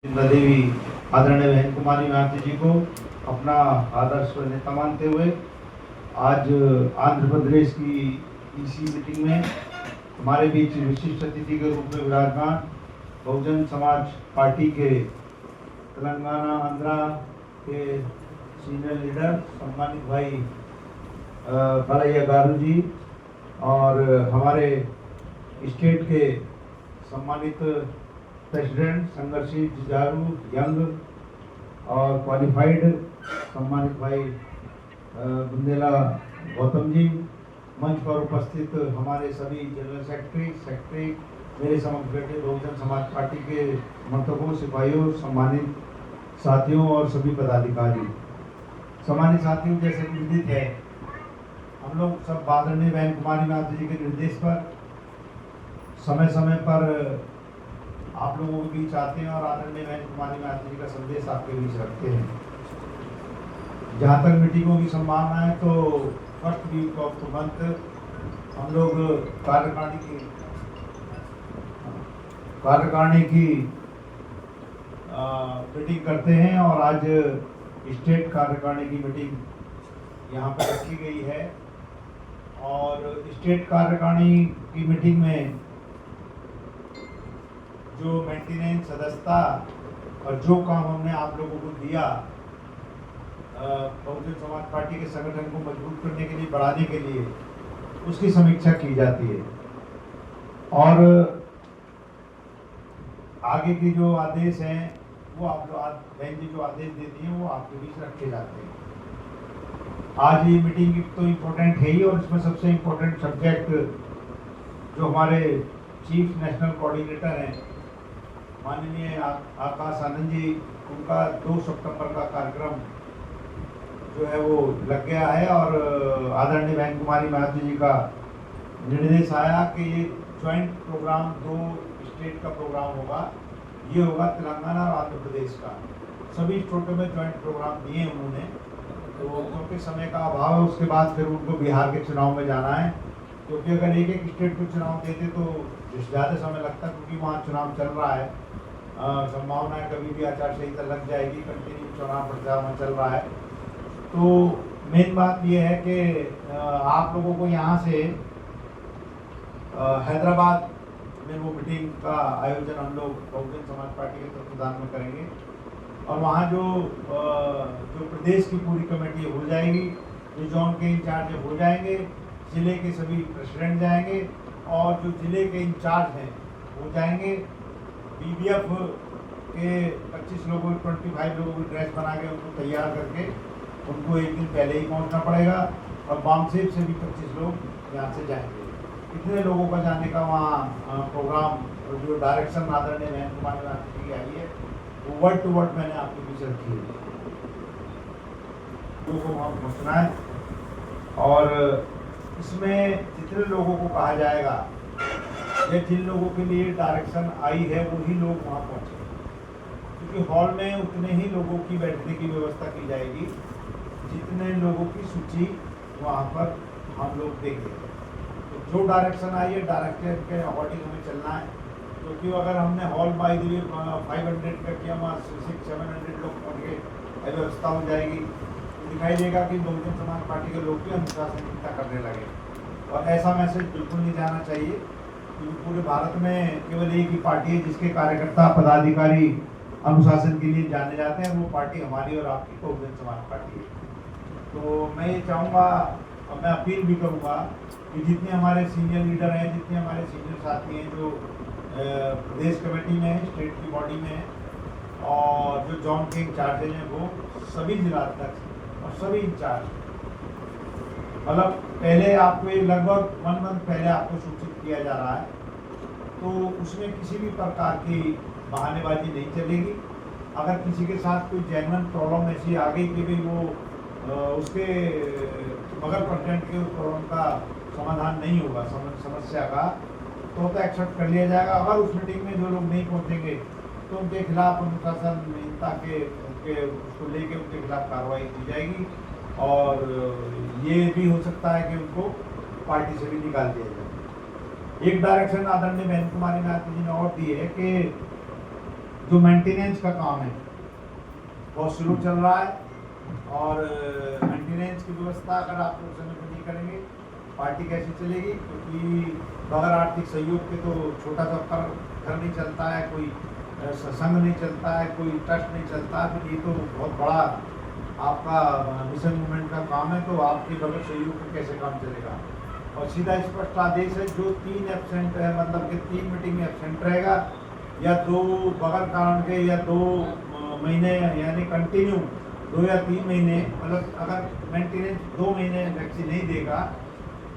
इंदिरा देवी आदरणीय बहन कुमारी महतो जी को अपना आदर्श नेता मानते हुए आज आंध्र प्रदेश की ईसी मीटिंग में हमारे बीच विशिष्ट अतिथि के रूप में विराजमान बहुजन समाज पार्टी के तेलंगाना आंध्रा के सीनियर लीडर सम्मानित भाई बालैया गारू जी और हमारे स्टेट के सम्मानित प्रेसिडेंट संघर्षी जुझारू यंग और क्वालिफाइड सम्मानित भाई बुंदेला गौतम जी, मंच पर उपस्थित हमारे सभी जनरल सेक्रेटरी मेरे समक्ष बैठे बहुजन समाज पार्टी के समर्थकों, सिपाहियों, सम्मानित साथियों और सभी पदाधिकारी। सम्मानित साथियों, जैसे कि विदित है, हम लोग सब आदरणीय बहन कुमारी महतो जी के निर्देश पर समय समय पर आप लोगों के बीच आते हैं और आदरणीय बहन कुमारी महतो जी का संदेश आपके बीच रखते हैं। जहाँ तक मीटिंगों की संभावना है तो first week of the month हम लोग कार्यकारिणी की मीटिंग करते हैं और आज स्टेट कार्यकारिणी की मीटिंग यहाँ पर रखी गई है। और स्टेट कार्यकारिणी की मीटिंग में जो मेंटेनेंस, सदस्यता और जो काम हमने आप लोगों को दिया बहुजन समाज पार्टी के संगठन को मजबूत करने के लिए, बढ़ाने के लिए, उसकी समीक्षा की जाती है। और आगे के जो आदेश हैं वो आप लोग बहन जी जो आदेश देती हैं वो आपके बीच रखे जाते हैं। आज ये मीटिंग तो इम्पोर्टेंट है ही और इसमें सबसे इम्पोर्टेंट सब्जेक्ट जो हमारे चीफ नेशनल कोऑर्डिनेटर हैं माननीय आकाश आनंद जी, उनका 2 सितंबर का कार्यक्रम जो है वो लग गया है और आदरणीय बहन कुमारी महतो जी का निर्देश आया कि ये ज्वाइंट प्रोग्राम 2 स्टेट का प्रोग्राम होगा। ये होगा तेलंगाना और आंध्र प्रदेश का। सभी स्टेटों में ज्वाइंट प्रोग्राम दिए उन्होंने, तो क्योंकि समय का अभाव है उसके बाद फिर उनको बिहार के चुनाव में जाना है, क्योंकि अगर एक एक स्टेट को चुनाव देते तो ज़्यादा समय लगता, क्योंकि वहाँ चुनाव चल रहा है। संभावना है कभी भी आचार संहिता लग जाएगी, कंटिन्यू चुनाव प्रचार में चल रहा है। तो मेन बात यह है कि आप लोगों को यहाँ से हैदराबाद में वो मीटिंग का आयोजन हम लोग बहुजन समाज पार्टी के तत्वाधान में करेंगे और वहाँ जो प्रदेश की पूरी कमेटी हो जाएगी, जो जोन के इंचार्ज हो जाएंगे, जिले के सभी प्रेसिडेंट जाएंगे और जो जिले के इंचार्ज हैं वो जाएंगे। बीबीएफ के 25 लोगों 25 लोगों की ड्रेस बना के उनको तैयार करके उनको एक दिन पहले ही पहुंचना पड़ेगा और बामसेब से भी 25 लोग यहाँ से जाएंगे। इतने लोगों का जाने का वहाँ प्रोग्राम जो डायरेक्शन आदरणीय बहन कुमारी महतो जी की आई है वो वर्ड टू वर्ड मैंने आपके बीच रखी है, लोगों को वहाँ पहुँचना है। और इसमें जितने लोगों को कहा जाएगा या जिन लोगों के लिए डायरेक्शन आई है वही लोग वहाँ पहुँचे, क्योंकि हॉल में उतने ही लोगों की बैठने की व्यवस्था की जाएगी जितने लोगों की सूची वहाँ पर हम लोग देंगे। तो जो डायरेक्शन आई है डायरेक्टर के अकॉर्डिंग हमें चलना है, क्योंकि अगर हमने हॉल बाई दिए 500 का किया, वहाँ 600-700 लोग पहुँच गए, व्यवस्था हो जाएगी तो दिखाई देगा कि बहुजन समाज पार्टी के लोग भी अनुशासनहीनता करने लगे। और ऐसा मैसेज बिल्कुल नहीं जाना चाहिए, क्योंकि पूरे भारत में केवल एक ही पार्टी है जिसके कार्यकर्ता पदाधिकारी अनुशासन के लिए जाने जाते हैं, वो पार्टी हमारी और आपकी बहुजन समाज पार्टी है। तो मैं ये चाहूँगा और मैं अपील भी करूँगा कि जितने हमारे सीनियर लीडर हैं, जितने हमारे सीनियर साथी हैं जो प्रदेश कमेटी में है, स्टेट की बॉडी में है और जो जोन के इंचार्जेज हैं, वो सभी जिला अध्यक्ष और सभी इंचार्ज, मतलब पहले आपको लगभग 1 मंथ पहले आपको सूचित किया जा रहा है, तो उसमें किसी भी प्रकार की बहानेबाजी नहीं चलेगी। अगर किसी के साथ कोई जेन्युइन प्रॉब्लम ऐसी आ गई कि भाई वो उसके बगैर कंटेंट के प्रॉब्लम का समाधान नहीं होगा, समस्या का, तो एक्सेप्ट कर लिया जाएगा। अगर उस मीटिंग में जो लोग नहीं पहुंचेंगे तो उनके खिलाफ अनुशासनहीनता के उसको लेके उनके खिलाफ कार्रवाई की जाएगी और ये भी हो सकता है कि उनको पार्टी से भी निकाल दिया जाए। एक डायरेक्शन आदरणीय बहन कुमारी महतो जी ने और दी है कि जो मेंटेनेंस का काम है बहुत स्लो चल रहा है, और मेंटेनेंस की व्यवस्था अगर आप लोग समय पर नहीं करेंगे पार्टी कैसे चलेगी? क्योंकि बगैर आर्थिक सहयोग के तो छोटा सा घर नहीं चलता है, कोई संघ नहीं चलता है, कोई ट्रस्ट नहीं चलता है। फिर ये तो बहुत बड़ा आपका मिशन मूवमेंट का काम है, तो आपके बगैर सहयोग के कैसे काम चलेगा? और सीधा स्पष्ट आदेश है, जो 3 एब्सेंट है, मतलब कि 3 मीटिंग में एब्सेंट रहेगा, या 2 बगैर कारण के, या 2 महीने यानी कंटिन्यू 2 या 3 महीने, मतलब अगर मेंटेनेंस 2 महीने वैक्सीन नहीं देगा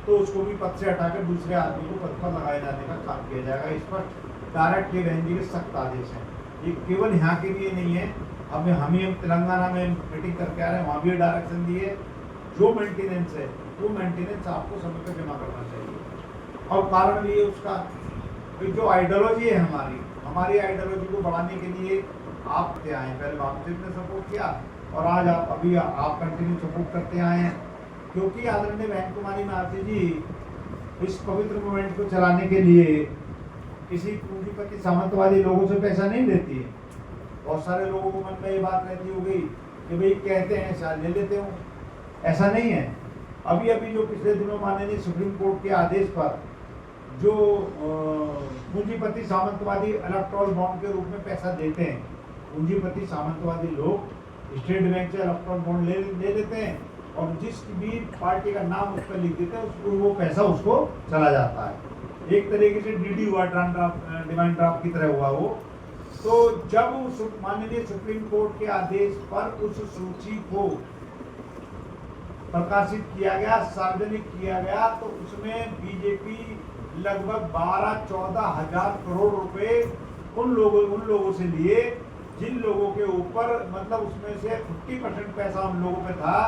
तो उसको भी पद से हटाकर दूसरे आदमी को पद पर लगाए जाने का काम किया जाएगा। इस पर डायरेक्ट एनजी के सख्त आदेश हैं। ये केवल यहाँ के लिए नहीं है, अब हम तेलंगाना में मीटिंग करके आ रहे हैं, वहाँ भी डायरेक्शन दिए, जो मेंटेनेंस है वो मेंटेनेंस आपको समय पर जमा करना चाहिए। और कारण भी है उसका, जो आइडियोलॉजी है हमारी आइडियोलॉजी को बढ़ाने के लिए आप आए, पहले वामसिप ने सपोर्ट किया और आज आप कंटिन्यू सपोर्ट करते आए हैं, क्योंकि आदरणीय बहन कुमारी मायावती जी इस पवित्र मूवमेंट को चलाने के लिए किसी पूंजीपति सामंतवादी लोगों से पैसा नहीं लेती है। बहुत सारे लोगों को मन में ये बात रहती होगी कि भाई कहते हैं शायद ले लेते हो, ऐसा नहीं है। अभी जो पिछले दिनों माननीय सुप्रीम कोर्ट के आदेश पर जो पूंजीपति सामंतवादी इलेक्टोरल बॉन्ड के रूप में पैसा देते हैं, पूंजीपति सामंतवादी लोग स्टेट बैंक से इलेक्टोरल बॉन्ड ले लेते हैं और जिस भी पार्टी का नाम उस पर लिख देते हैं उसको वो पैसा उसको चला जाता है। एक तरीके से डीडी हुआ, डिमांड ड्राफ्ट की तरह हुआ वो। तो जब माननीय सुप्रीम कोर्ट के आदेश पर उस सूची को प्रकाशित किया गया, सार्वजनिक किया गया, तो उसमें बीजेपी लगभग 12-14 हजार करोड़ रुपए उन लोगों से लिए जिन लोगों के ऊपर, मतलब उसमें से 50% पैसा उन लोगों पे था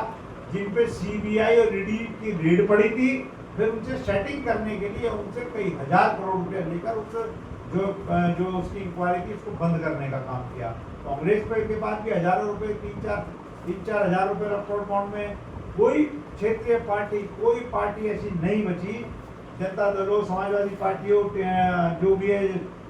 जिन पे सीबीआई और ईडी की रेड पड़ी थी। फिर उनसे सेटिंग करने के लिए उनसे कई हजार करोड़ रुपए लेकर उस जो उसकी इंक्वायरी थी उसको बंद करने का काम किया। कांग्रेस पे के बाद भी हजारों रुपए, 3-4 हजार रुपए इलेक्टोरल बॉन्ड में कोई क्षेत्रीय पार्टी, कोई पार्टी ऐसी नहीं बची, जनता दल हो, समाजवादी पार्टी हो, जो भी है,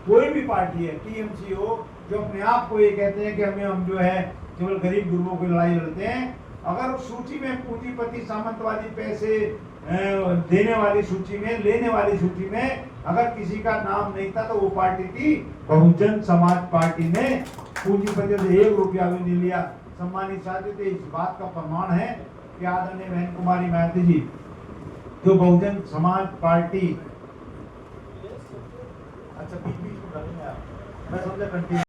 कोई भी पार्टी है, टीएमसी हो, जो अपने आप को ये कहते हैं कि हम जो है केवल गरीब गुरुओं की लड़ाई लड़ते हैं। अगर उस सूची में पूंजीपति सामंतवादी पैसे देने वाली सूची में, लेने वाली सूची में अगर किसी का नाम नहीं था तो वो पार्टी थी बहुजन समाज पार्टी ने। पूंजीपति से 1 रुपया भी नहीं लिया। सम्मानित साथी, तो इस बात का प्रमाण है कि आदरणीय बहन कुमारी मायावती जी जो बहुजन समाज पार्टी, अच्छा बीच में मैं समझा कंटिन्यू